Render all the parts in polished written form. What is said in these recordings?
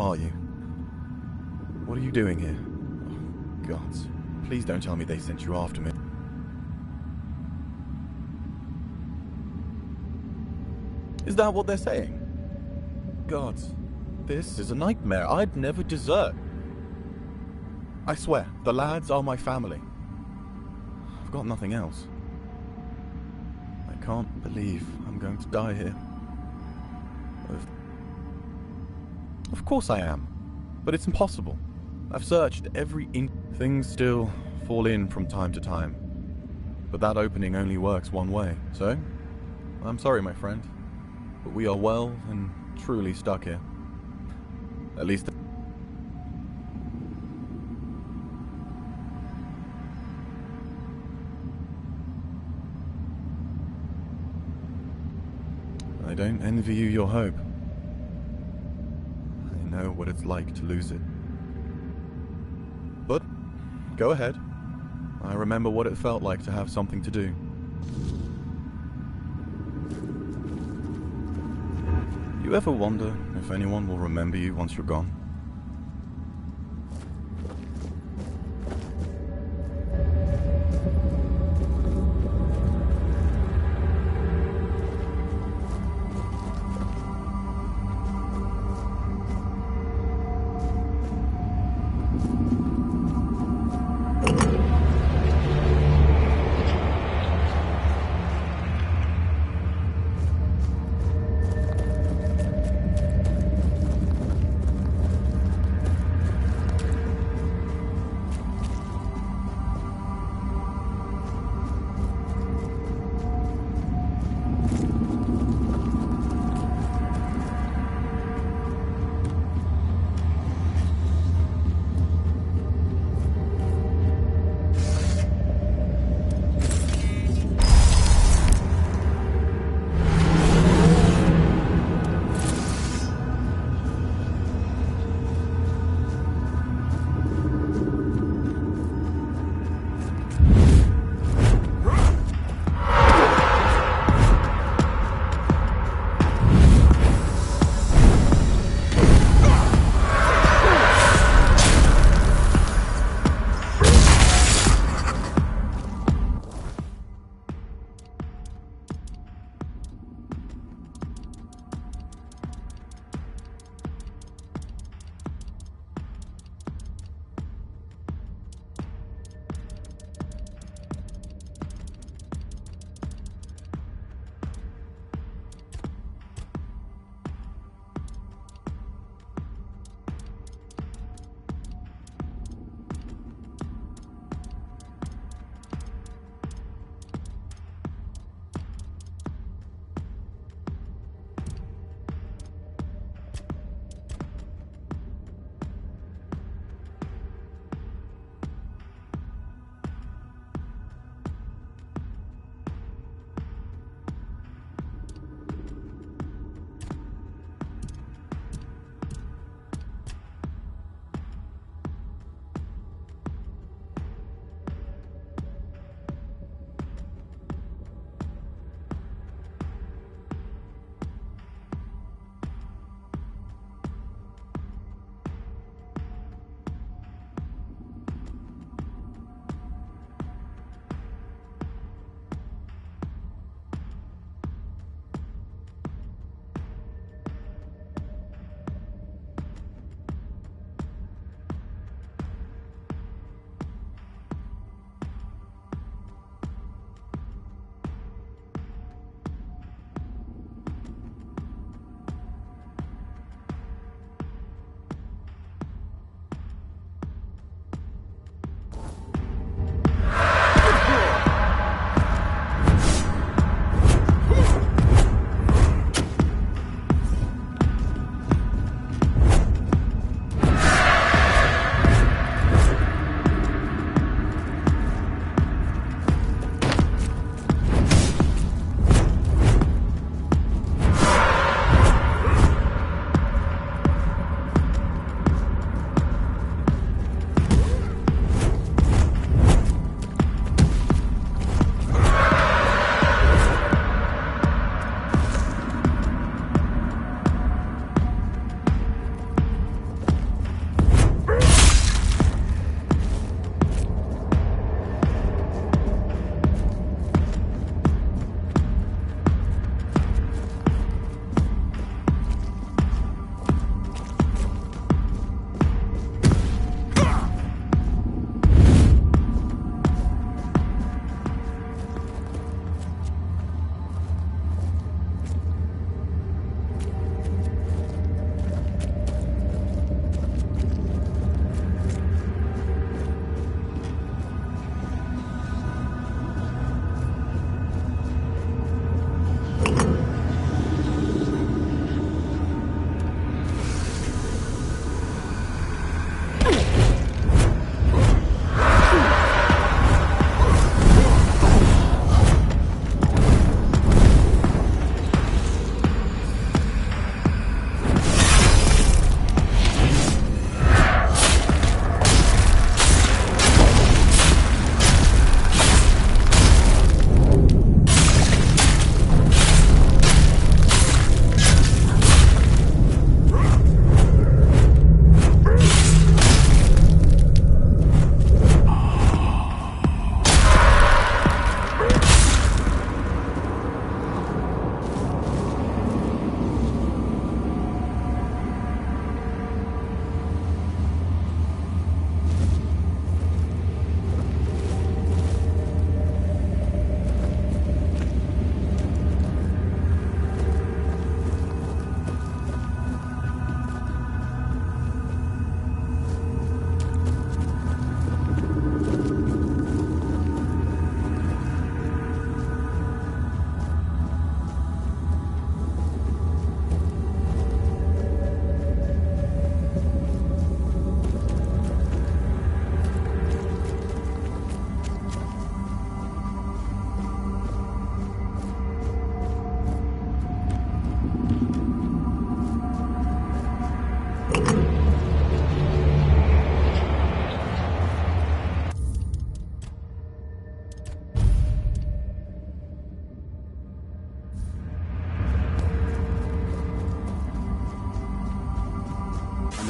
are you? What are you doing here? Oh, gods. Please don't tell me they sent you after me. Is that what they're saying? Gods, this is a nightmare. I'd never desert. I swear, the lads are my family. I've got nothing else. I can't believe I'm going to die here. Of course I am, but it's impossible. I've searched every inch. Things still fall in from time to time, but that opening only works one way, so I'm sorry, my friend, but we are well and truly stuck here. At least I don't envy you your hope. I know what it's like to lose it. But go ahead. I remember what it felt like to have something to do. You ever wonder if anyone will remember you once you're gone?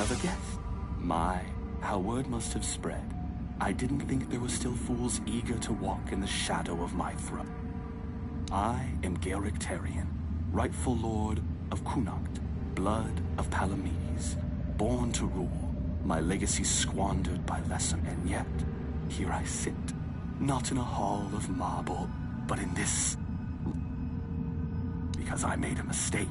another guest. My, how word must have spread. I didn't think there were still fools eager to walk in the shadow of my throne. I am Gaelic Tarian, rightful lord of Connacht, blood of Palamedes, born to rule, my legacy squandered by lesson, and yet, here I sit, not in a hall of marble, but in this. Because I made a mistake,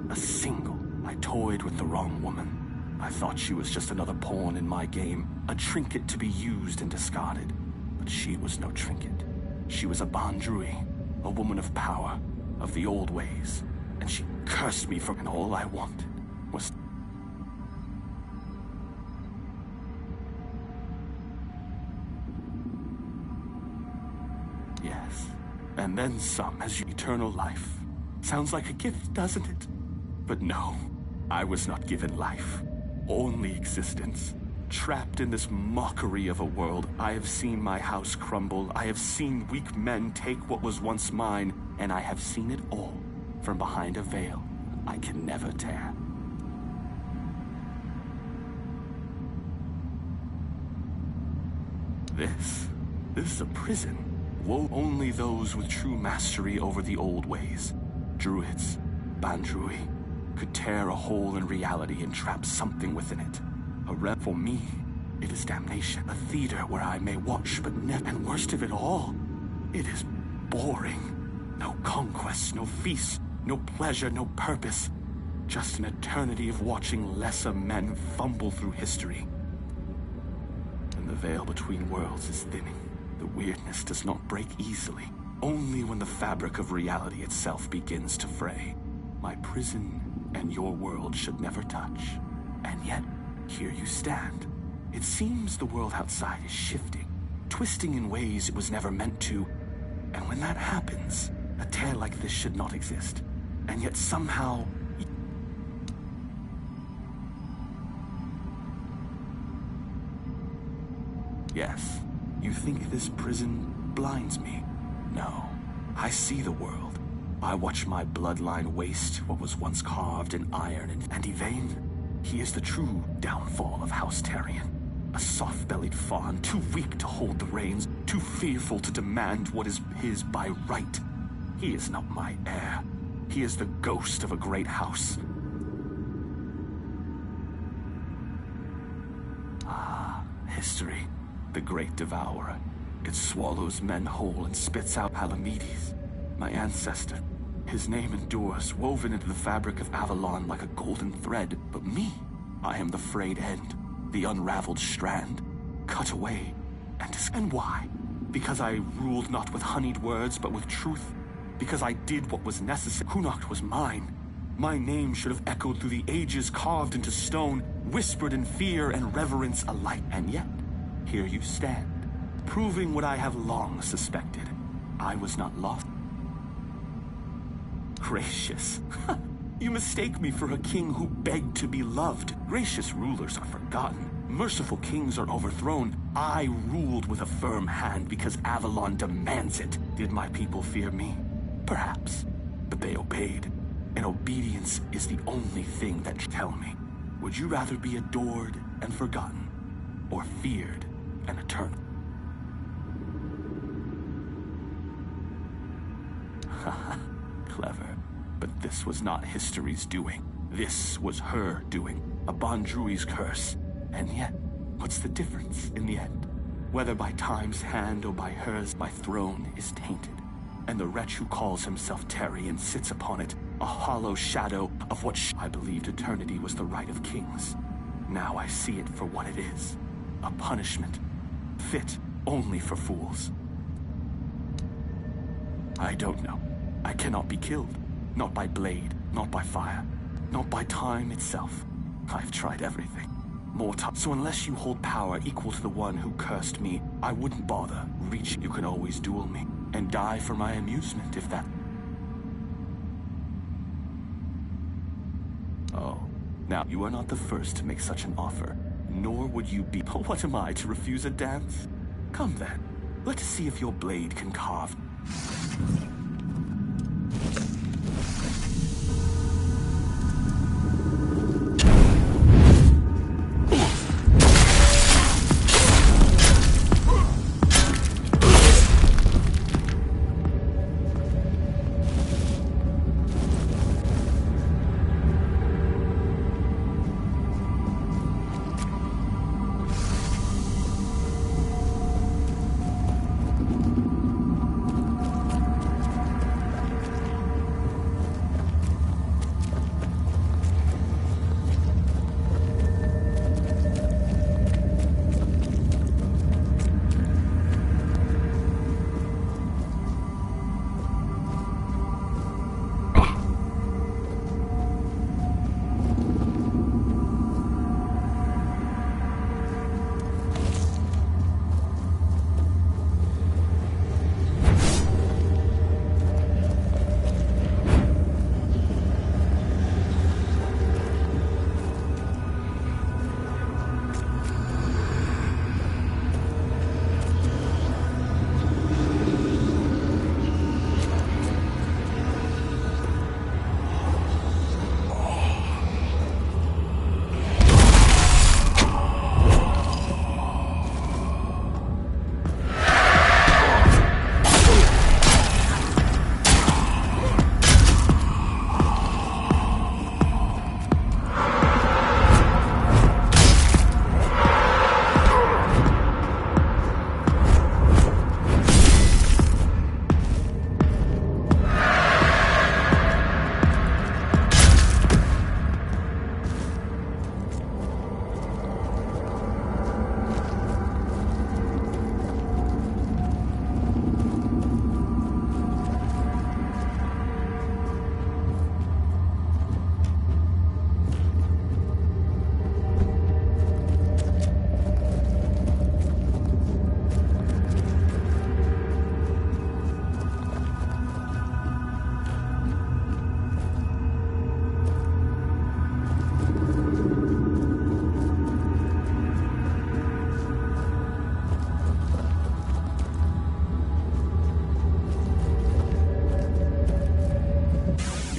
a single. I toyed with the wrong woman. I thought she was just another pawn in my game, a trinket to be used and discarded. But she was no trinket. She was a Bandrui, a woman of power, of the old ways, and she cursed me for, and all I wanted was... Yes, and then some as eternal life. Sounds like a gift, doesn't it? But no, I was not given life, only existence. Trapped in this mockery of a world, I have seen my house crumble, I have seen weak men take what was once mine, and I have seen it all from behind a veil I can never tear. This is a prison. Woe only those with true mastery over the old ways. Druids, Bandrui, could tear a hole in reality and trap something within it. For me, it is damnation. A theater where I may watch but never. And worst of it all, it is boring. No conquests, no feasts, no pleasure, no purpose. Just an eternity of watching lesser men fumble through history. And the veil between worlds is thinning. The weirdness does not break easily. Only when the fabric of reality itself begins to fray. My prison and your world should never touch. And yet, here you stand. It seems the world outside is shifting, twisting in ways it was never meant to. And when that happens, a tale like this should not exist. And yet somehow... Yes, you think this prison blinds me? No, I see the world. I watch my bloodline waste what was once carved in iron, and Yvain, he is the true downfall of House Tarian. A soft-bellied fawn, too weak to hold the reins, too fearful to demand what is his by right. He is not my heir. He is the ghost of a great house. Ah, history, the great devourer. It swallows men whole and spits out Palamedes, my ancestor. His name endures, woven into the fabric of Avalon like a golden thread. But me, I am the frayed end, the unraveled strand, cut away. And why? Because I ruled not with honeyed words, but with truth. Because I did what was necessary. Connacht was mine. My name should have echoed through the ages, carved into stone, whispered in fear and reverence alike. And yet, here you stand, proving what I have long suspected. I was not lost. Gracious. You mistake me for a king who begged to be loved. Gracious rulers are forgotten. Merciful kings are overthrown. I ruled with a firm hand because Avalon demands it. Did my people fear me? Perhaps. But they obeyed. And obedience is the only thing that tell me. Would you rather be adored and forgotten, or feared and eternal? Haha. Clever, but this was not history's doing. This was her doing, a Bandrui's curse. And yet, what's the difference in the end? Whether by time's hand or by hers, my throne is tainted. And the wretch who calls himself Tarian sits upon it, a hollow shadow of what I believed eternity was the right of kings. Now I see it for what it is, a punishment, fit only for fools. I don't know. I cannot be killed. Not by blade, not by fire, not by time itself. I've tried everything. More time. So unless you hold power equal to the one who cursed me, I wouldn't bother. Reach, you can always duel me, and die for my amusement if that... Oh, now you are not the first to make such an offer, nor would you be... What am I, to refuse a dance? Come then, let's see if your blade can carve...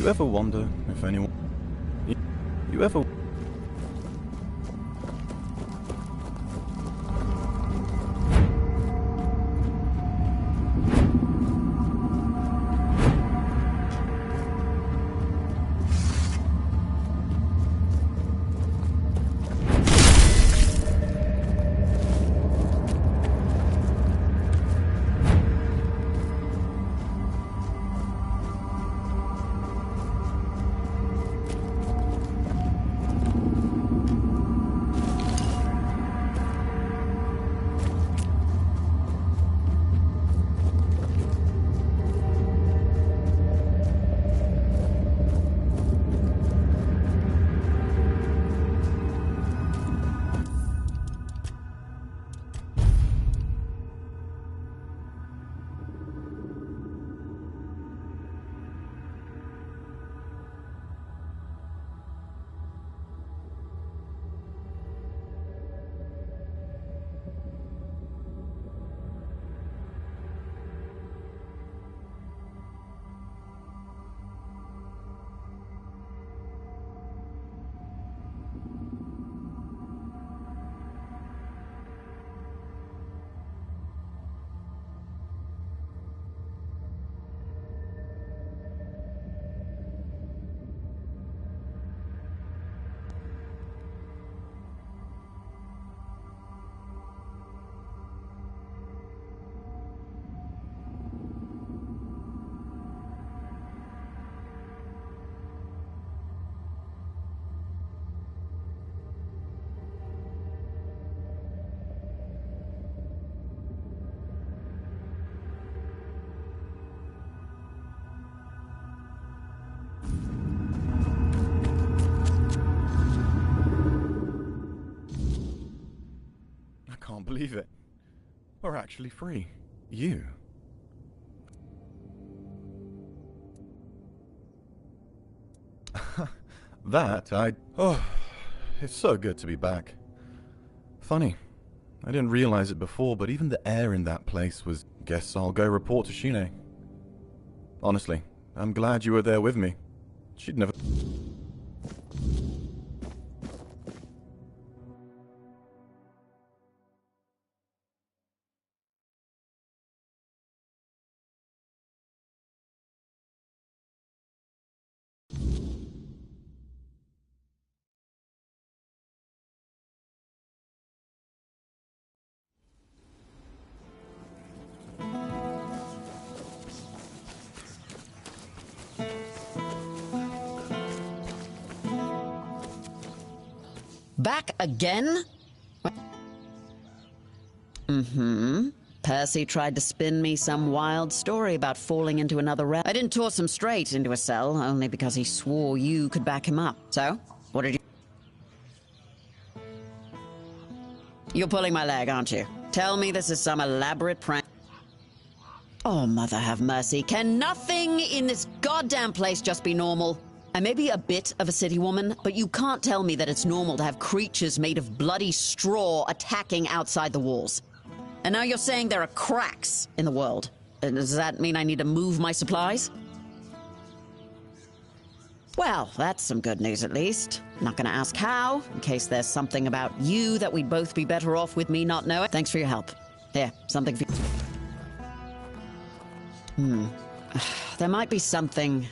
You ever wonder if anyone... You ever... Can't believe it. We're actually free. You. Oh, it's so good to be back. Funny. I didn't realize it before, but even the air in that place was... Guess I'll go report to Shine. Honestly, I'm glad you were there with me. She'd never... Back again? Percy tried to spin me some wild story about falling into another realm. I didn't toss him straight into a cell, only because he swore you could back him up. So, what did you... You're pulling my leg, aren't you? Tell me this is some elaborate prank. Oh, mother have mercy. Can nothing in this goddamn place just be normal? I may be a bit of a city woman, but you can't tell me that it's normal to have creatures made of bloody straw attacking outside the walls. And now you're saying there are cracks in the world. And does that mean I need to move my supplies? Well, that's some good news at least. Not gonna ask how, in case there's something about you that we'd both be better off with me not knowing. Thanks for your help. Here, something for you. There might be something...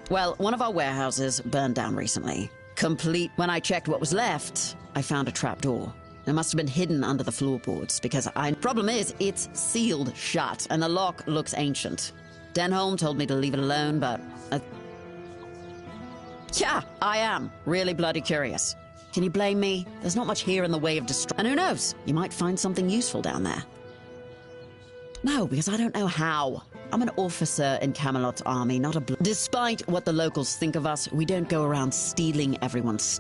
Well, one of our warehouses burned down recently. Complete. When I checked what was left, I found a trapdoor. It must have been hidden under the floorboards, because Problem is, it's sealed shut, and the lock looks ancient. Denholm told me to leave it alone, but... Yeah, I am. Really bloody curious. Can you blame me? There's not much here in the way of And who knows? You might find something useful down there. No, because I don't know how. I'm an officer in Camelot's army, not a Despite what the locals think of us, we don't go around stealing everyone's...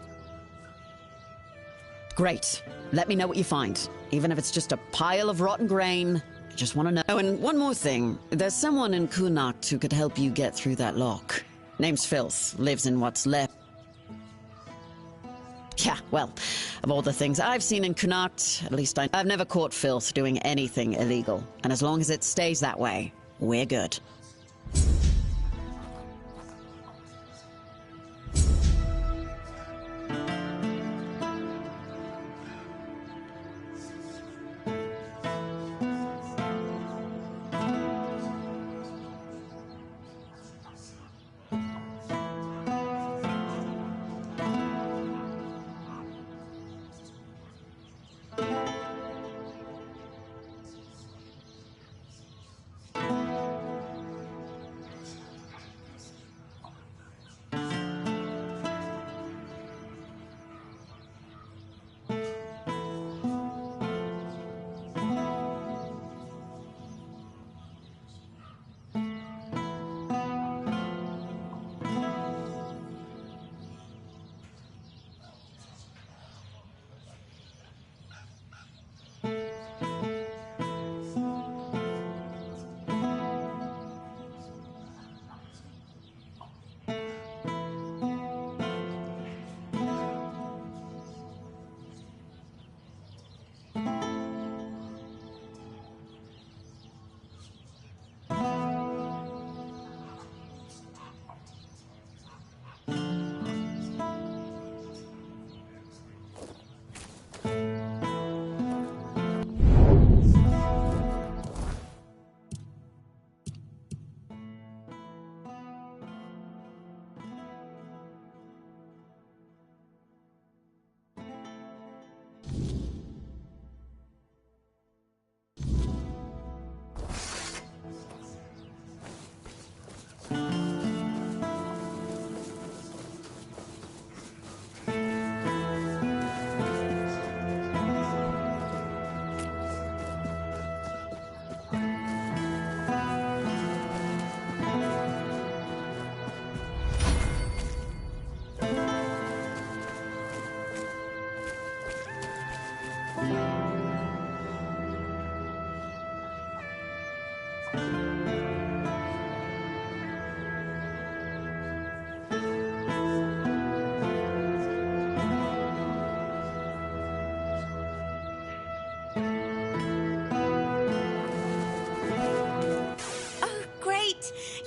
Great. Let me know what you find. Even if it's just a pile of rotten grain. I just want to know. Oh, and one more thing. There's someone in Connacht who could help you get through that lock. Name's Filth. Lives in what's left. Yeah, well, of all the things I've seen in Connacht, at least I've never caught Filth doing anything illegal. And as long as it stays that way, we're good.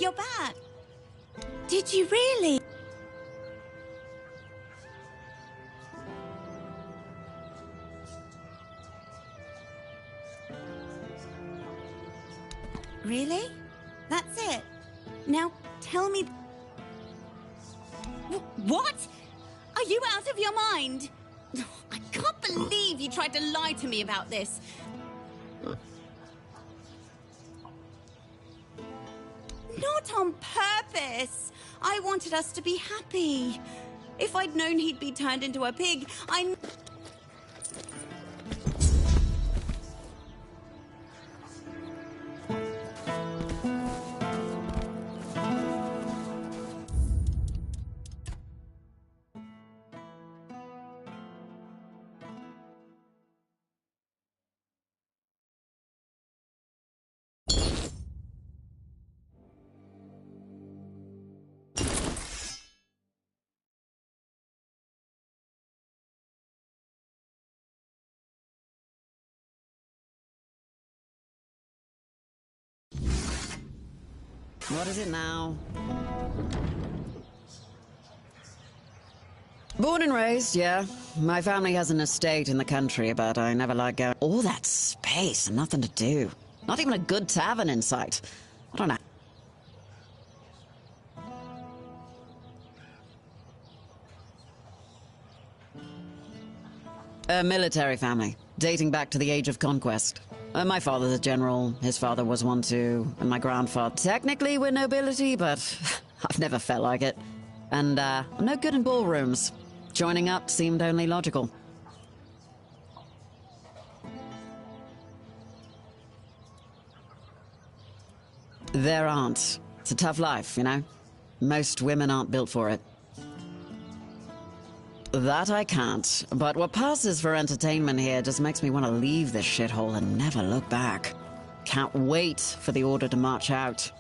you're back. Did you really? Really? That's it? Now, tell me... What? Are you out of your mind? I can't believe you tried to lie to me about this. Not on purpose. I wanted us to be happy. If I'd known he'd be turned into a pig, What is it now? Born and raised, yeah. My family has an estate in the country, but I never liked going... All that space and nothing to do. Not even a good tavern in sight. I don't know. A military family, dating back to the age of conquest. My father's a general, his father was one too, and my grandfather... Technically we're nobility, but I've never felt like it. And, I'm no good in ballrooms. Joining up seemed only logical. There aren't. It's a tough life, you know? Most women aren't built for it. That I can't, but what passes for entertainment here just makes me want to leave this shithole and never look back. Can't wait for the order to march out.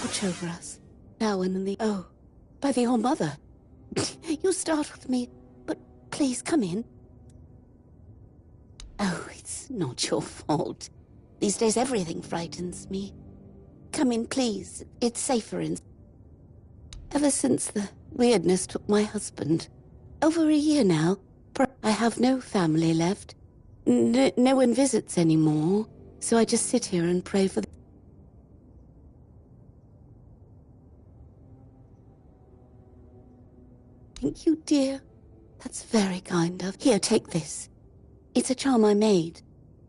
Watch over us, now and in the... Oh, by the All-Mother. You startled me, but please come in. Oh, it's not your fault. These days everything frightens me. Come in, please. It's safer in... Ever since the weirdness took my husband. Over a year now. I have no family left. No one visits anymore. So I just sit here and pray for... Thank you, dear. That's very kind of... Here, take this. It's a charm I made.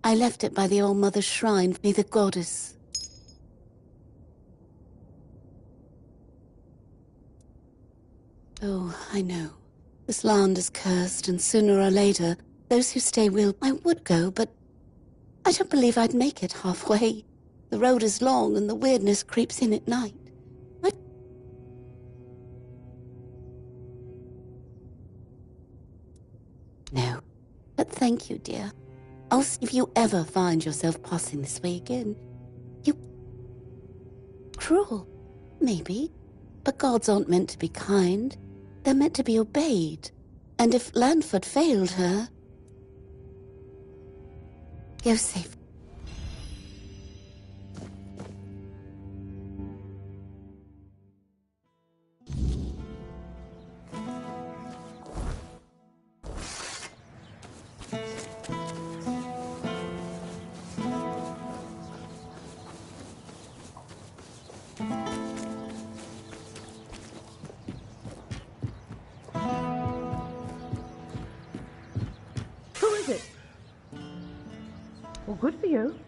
I left it by the All-Mother's shrine. May the goddess... Oh, I know. This land is cursed, and sooner or later, those who stay will... I would go, but I don't believe I'd make it halfway. The road is long, and the weirdness creeps in at night. No, but thank you, dear. I'll see if you ever find yourself passing this way again. You... Cruel, maybe. But gods aren't meant to be kind. They're meant to be obeyed. And if Lanford failed her... Go safe. it? Well, good for you.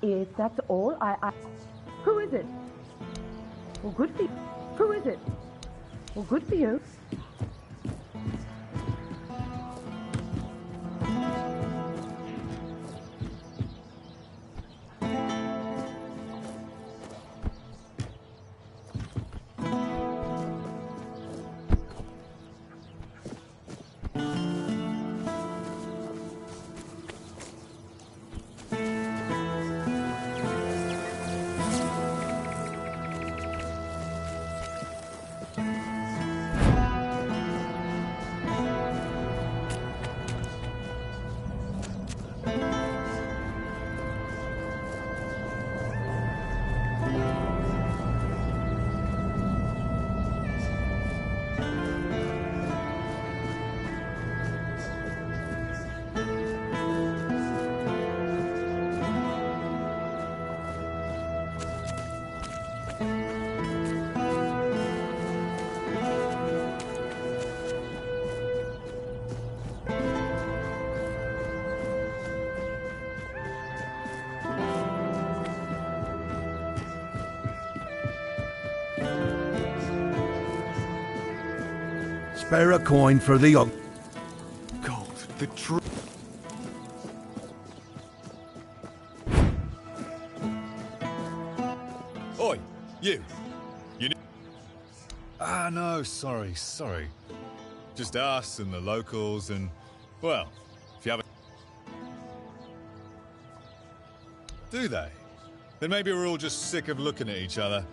If that's all, Who is it? Well, good for you. Who is it? Well, good for you. Spare a coin for the young. Gold, the true. Oi, you. No, sorry. Just us and the locals and, well, if you haven't... Do they? Then maybe we're all just sick of looking at each other.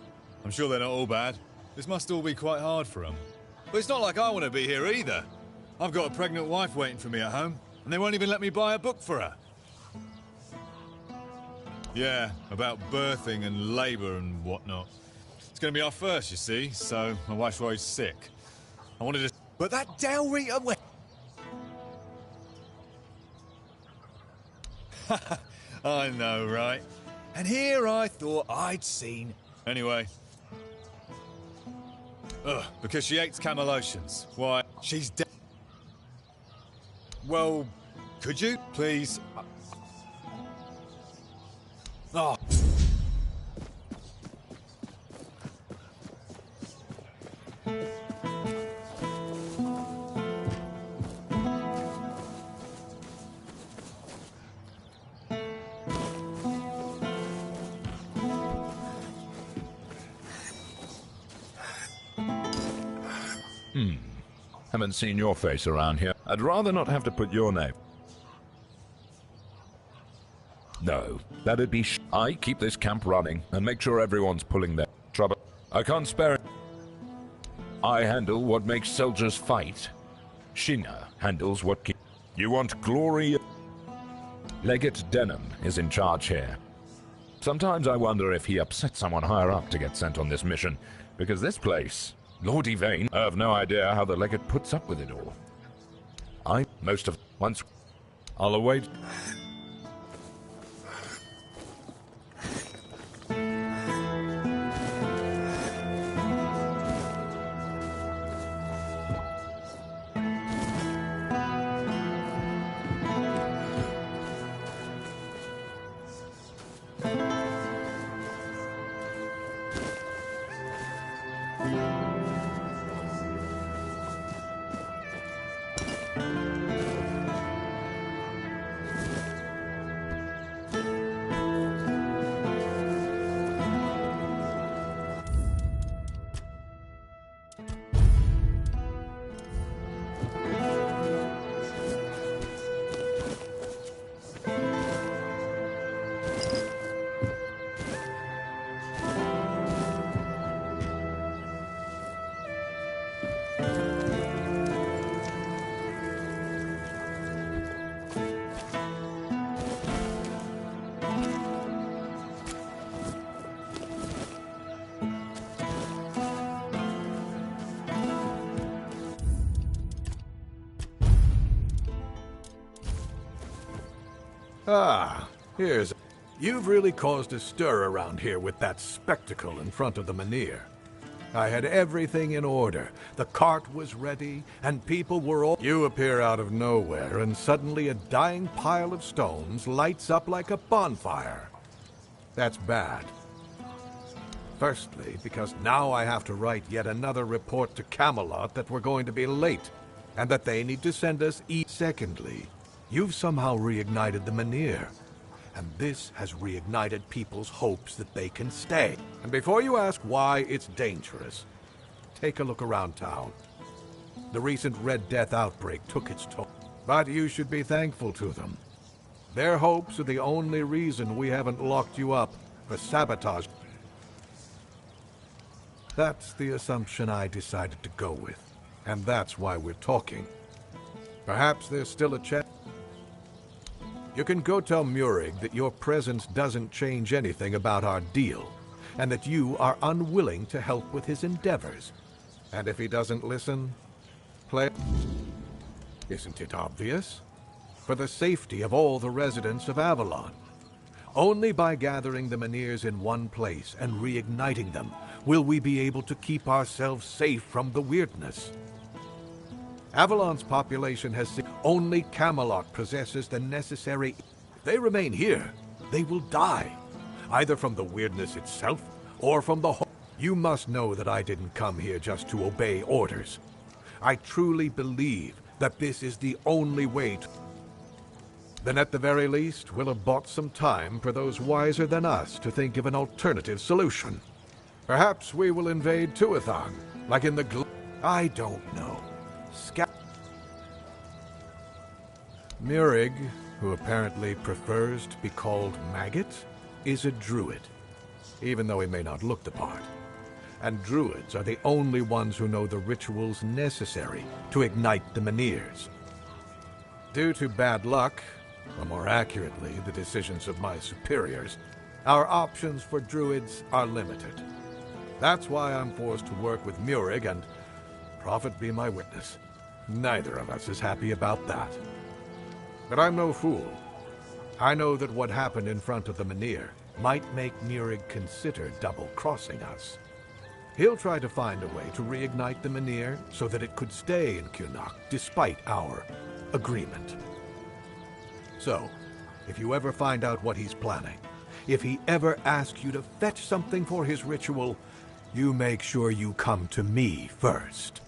I'm sure they're not all bad. This must all be quite hard for them. But it's not like I want to be here either. I've got a pregnant wife waiting for me at home, and they won't even let me buy a book for her. Yeah, about birthing and labour and whatnot. It's going to be our first, you see, so my wife's always sick. I wanted to... But that dowry... I know, right? And here I thought I'd seen... Anyway... Ugh, because she hates Camelotians. Why, she's dead. Well, could you, please? Oh. Haven't seen your face around here. I'd rather not have to put your name. No, that'd be I keep this camp running and make sure everyone's pulling their trouble. I can't spare it. I handle what makes soldiers fight. Shina handles what keeps... You want glory? Legate Denham is in charge here. Sometimes I wonder if he upset someone higher up to get sent on this mission, because this place... Lord Yvain, I have no idea how the legate puts up with it all. Once... I'll await... Ah, here's... You've really caused a stir around here with that spectacle in front of the menhir. I had everything in order. The cart was ready, and people were all... You appear out of nowhere, and suddenly a dying pile of stones lights up like a bonfire. That's bad. Firstly, because now I have to write yet another report to Camelot that we're going to be late, and that they need to send us Secondly, you've somehow reignited the Menhir, and this has reignited people's hopes that they can stay. And before you ask why it's dangerous, take a look around town. The recent Red Death outbreak took its toll, but you should be thankful to them. Their hopes are the only reason we haven't locked you up for sabotage. That's the assumption I decided to go with, and that's why we're talking. Perhaps there's still a chance. You can go tell Murig that your presence doesn't change anything about our deal, and that you are unwilling to help with his endeavors. And if he doesn't listen, play... Isn't it obvious? For the safety of all the residents of Avalon. Only by gathering the Menhirs in one place and reigniting them will we be able to keep ourselves safe from the weirdness. Avalon's population has seen only Camelot possesses the necessary... If they remain here, they will die, either from the weirdness itself or from the... You must know that I didn't come here just to obey orders. I truly believe that this is the only way to... Then at the very least, we'll have bought some time for those wiser than us to think of an alternative solution. Perhaps we will invade Tuathon, like in the I don't know. Murig, who apparently prefers to be called Maggot, is a druid, even though he may not look the part. And druids are the only ones who know the rituals necessary to ignite the Menhirs. Due to bad luck, or more accurately, the decisions of my superiors, our options for druids are limited. That's why I'm forced to work with Murig, and prophet be my witness, neither of us is happy about that. But I'm no fool. I know that what happened in front of the Menhir might make Murig consider double-crossing us. He'll try to find a way to reignite the Menhir so that it could stay in Kunok despite our agreement. So, if you ever find out what he's planning, if he ever asks you to fetch something for his ritual, you make sure you come to me first.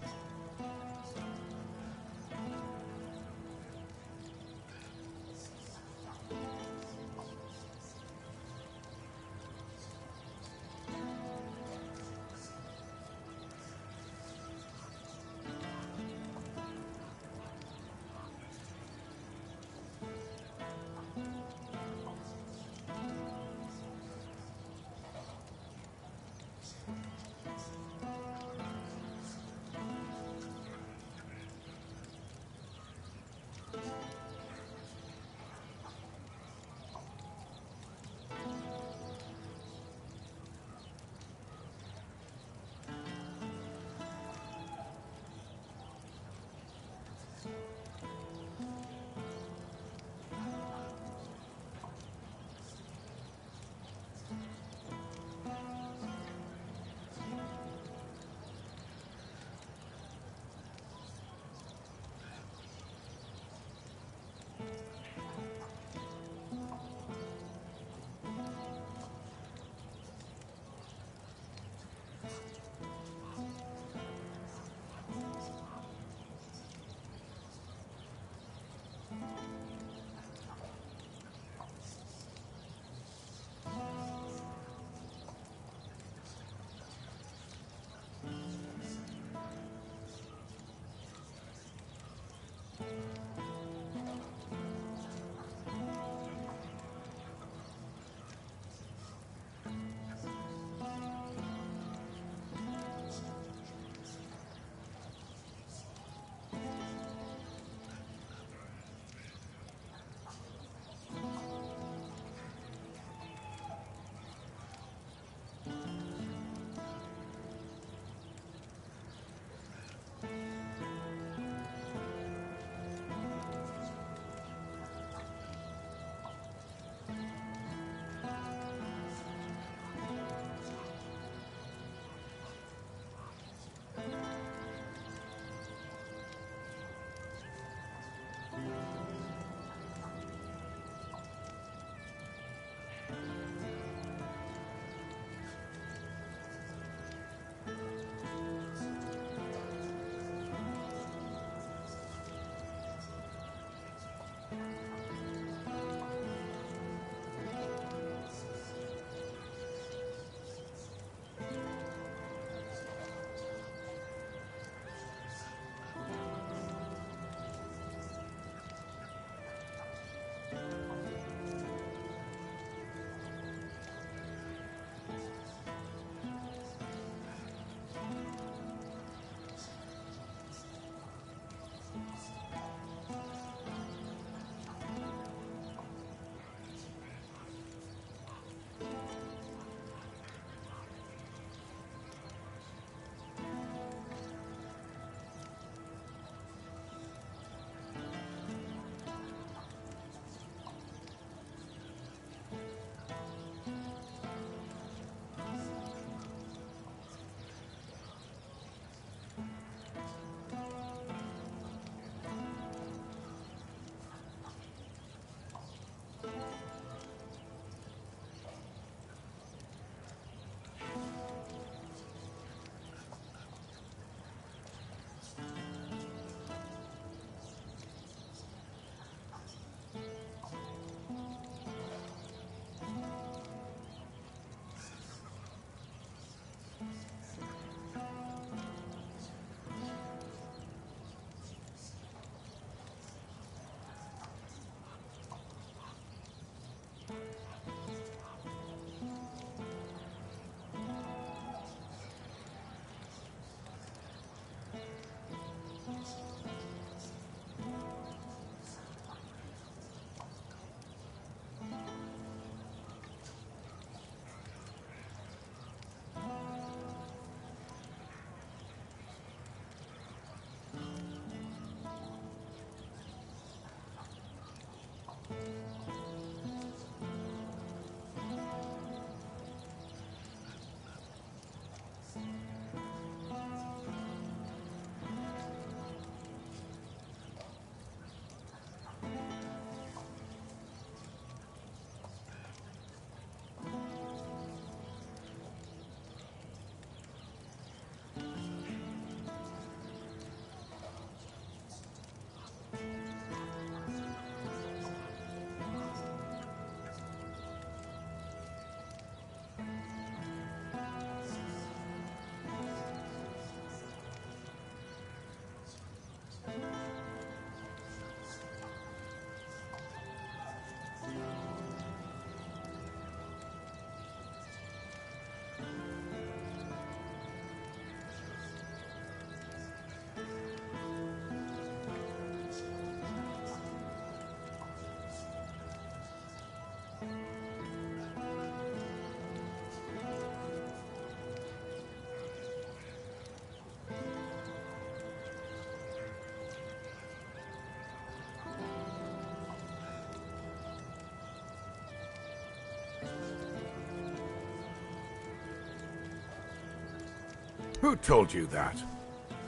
Who told you that?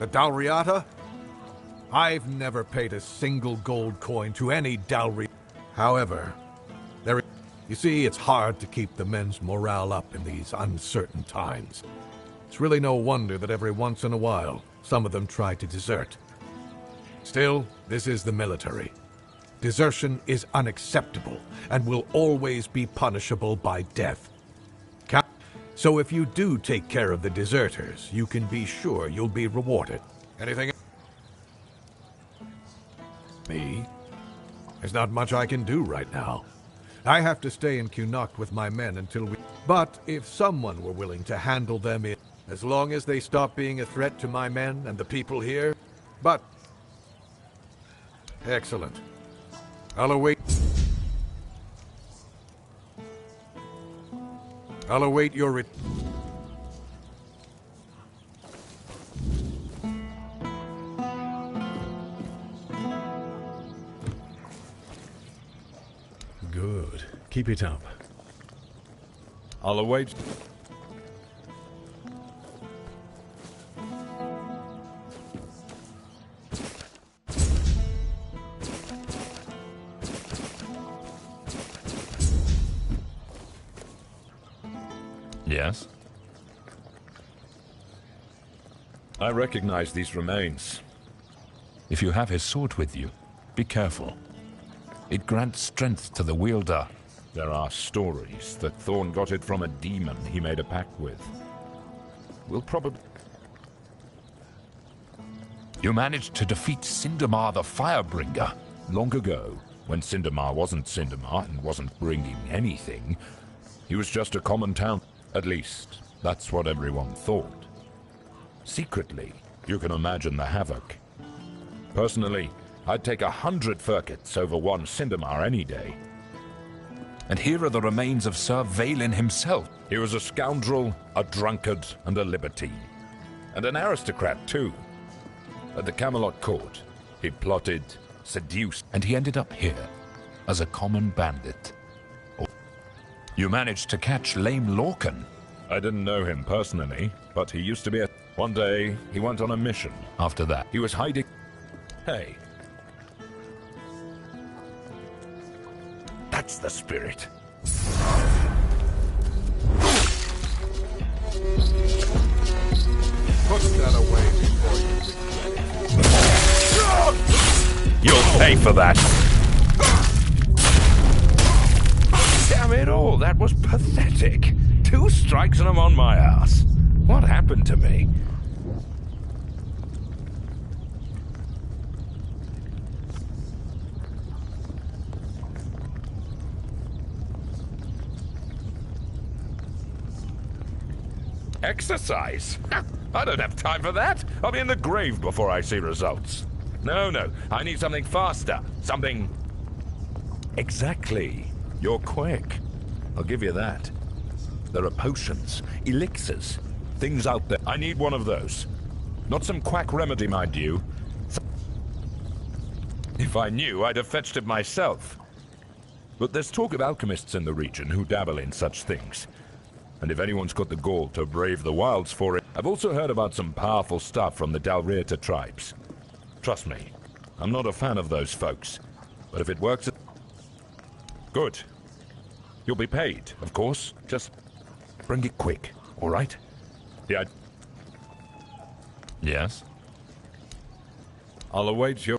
The Dalriata? I've never paid a single gold coin to any Dalri. However, you see, it's hard to keep the men's morale up in these uncertain times. It's really no wonder that every once in a while, some of them try to desert. Still, this is the military. Desertion is unacceptable and will always be punishable by death. So if you do take care of the deserters, you can be sure you'll be rewarded. Anything else? Me? There's not much I can do right now. I have to stay in Cunnacht with my men until we... But if someone were willing to handle them in... As long as they stop being a threat to my men and the people here... But... Excellent. I'll await your Good. Keep it up. I'll await. Yes? I recognize these remains. If you have his sword with you, be careful. It grants strength to the wielder. There are stories that Thorn got it from a demon he made a pact with. We'll probably... You managed to defeat Sindemar the Firebringer long ago, when Sindemar wasn't Sindemar and wasn't bringing anything. He was just a common town. At least, that's what everyone thought. Secretly, you can imagine the havoc. Personally, I'd take 100 Firkits over one Sindemar any day. And here are the remains of Sir Valen himself. He was a scoundrel, a drunkard, and a libertine. And an aristocrat, too. At the Camelot court, he plotted, seduced, and he ended up here, as a common bandit. You managed to catch Lame Lorcan. I didn't know him personally, but he used to be a... One day, he went on a mission. After that, he was hiding... Hey. That's the spirit. Put that away before you... You'll pay for that! Damn it all, that was pathetic. 2 strikes and I'm on my ass. What happened to me? Exercise? I don't have time for that. I'll be in the grave before I see results. No, I need something faster. Something... Exactly. You're quick. I'll give you that. There are potions, elixirs, things out there. I need one of those. Not some quack remedy, mind you. If I knew, I'd have fetched it myself. But there's talk of alchemists in the region who dabble in such things. And if anyone's got the gall to brave the wilds for it... I've also heard about some powerful stuff from the Dalriata tribes. Trust me, I'm not a fan of those folks. But if it works... Good. You'll be paid, of course. Just bring it quick, all right? Yeah. Yes? I'll await your...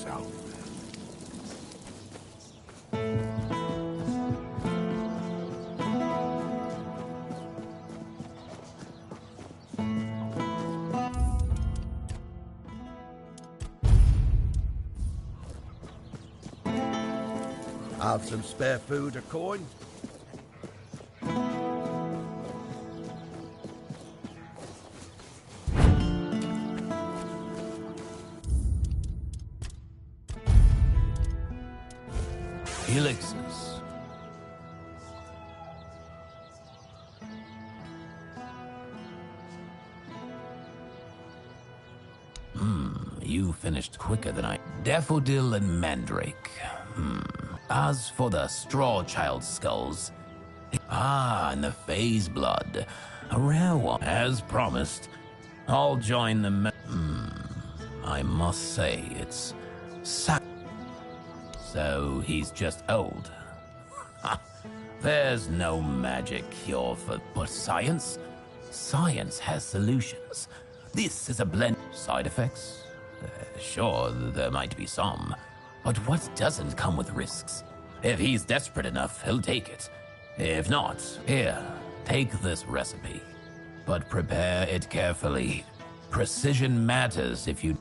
yourself. Have some spare food or coin? Elixirs. You finished quicker than I... Daffodil and Mandrake. As for the Straw Child skulls... and the Phase Blood. A rare one. As promised, I'll join the... I must say, it's... So he's just old. There's no magic cure for... But science? Science has solutions. This is a blend... Side effects? Sure, there might be some. But what doesn't come with risks? If he's desperate enough, he'll take it. If not, here, take this recipe. But prepare it carefully. Precision matters if you...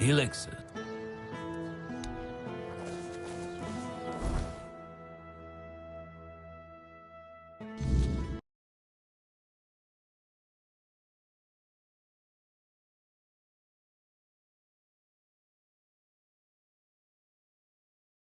Elixirs.